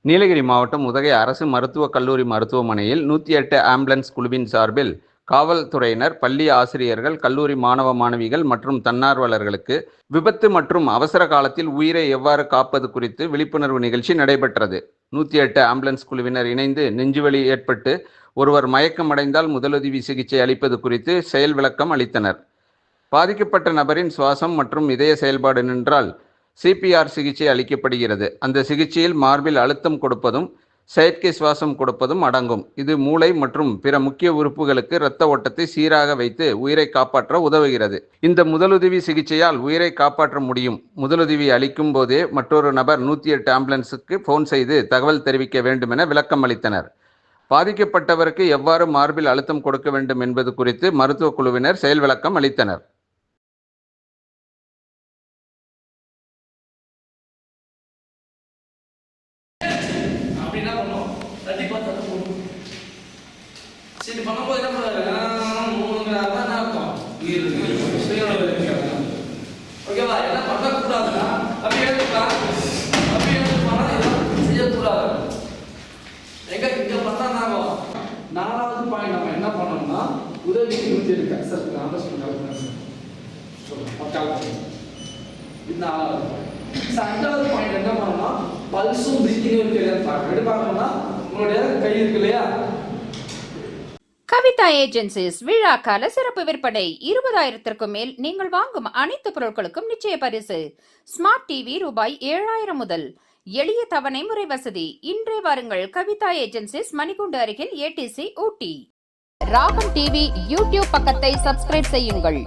நீலகிரி மாவட்டம் உதகை அரசு மருத்துவக் கல்லூரி மருத்துவமனையில் 108 ஆம்புலன்ஸ் குழுவின் சார்பில் காவல்துறையினர், பள்ளி ஆசிரியர்கள், கல்லூரி மாணவ மாணவிகள் மற்றும் தன்னார்வலர்களுக்கு விபத்து மற்றும் அவசர காலத்தில் உயிரை எவ்வாறு காப்பது குறித்து விழிப்புணர்வு நிகழ்ச்சி நடைபெற்றது. 108 ஆம்புலன்ஸ் குழுவினர் இணைந்து நெஞ்சுவலி ஏற்பட்டு ஒருவர் மயக்கமடைந்தால் முதலுதவி சிகிச்சை அளிப்பது குறித்து செயல் விளக்கம் அளித்தனர். பாதிக்கப்பட்ட நபரின் சுவாசம் மற்றும் இதய செயல்பாடு நின்றால் CPR சிகிச்சை அளிக்கப்படுகிறது. அந்த சிகிச்சையில் மார்பில் அழுத்தம் கொடுப்பதும் செயற்கை சுவாசம் கொடுப்பதும் அடங்கும். இது மூளை மற்றும் பிற முக்கிய உறுப்புகளுக்கு இரத்த ஓட்டத்தை சீராக வைத்து உயிரை காப்பாற்ற உதவுகிறது. இந்த முதலுதவி சிகிச்சையால் உயிரை காப்பாற்ற முடியும். முதலுதவி அளிக்கும் போதே மற்றொரு நபர் 108 ஆம்புலன்ஸுக்கு போன் செய்து தகவல் தெரிவிக்க வேண்டும் என விளக்கம் அளித்தனர். பாதிக்கப்பட்டவருக்கு எவ்வாறு மார்பில் அழுத்தம் கொடுக்க வேண்டும் என்பது குறித்து மருத்துவ குழுவினர் செயல் விளக்கம் அளித்தனர். சரி பண்ணும்போது என்ன பண்ணுவாரு, மூணுங்கிற என்ன அர்த்தம், ஓகேவா? என்ன பண்ணக்கூடாதுன்னா அப்படி எடுத்துக்கலாம், அப்படி எடுத்துக்கலாம், இதெல்லாம் செய்யக்கூடாது. எங்க இங்க பண்ணா நாங்கள் 4வது பாயிண்ட் நம்ம என்ன பண்ணோம்னா உதவிக்கு 108 சார் இது 4வது. 5வது பாயிண்ட் என்ன பண்ணோம்னா பல்ஸும் பிரீத்திங்கும் இருக்கு இல்லையான்னு பார்க்கணும். எப்படி பார்க்கணும்னா உங்களுடைய கை இருக்கு இல்லையா. கவிதா ஏஜென்சிஸ் விழாக்கால சிறப்பு விற்பனை 20,000க்கும் மேல் நீங்கள் வாங்கும் அனைத்து பொருட்களுக்கும் நிச்சய பரிசு. ஸ்மார்ட் டிவி ரூபாய் 7,000 முதல். எளிய தவணை முறை வசதி. இன்றே வாருங்கள். கவிதா ஏஜென்சிஸ், மணிக்கூண்டு அருகில் ATC, ஊட்டி. ராகம் டிவி யூடியூப் பக்கத்தை சப்ஸ்கிரைப் செய்யுங்கள்.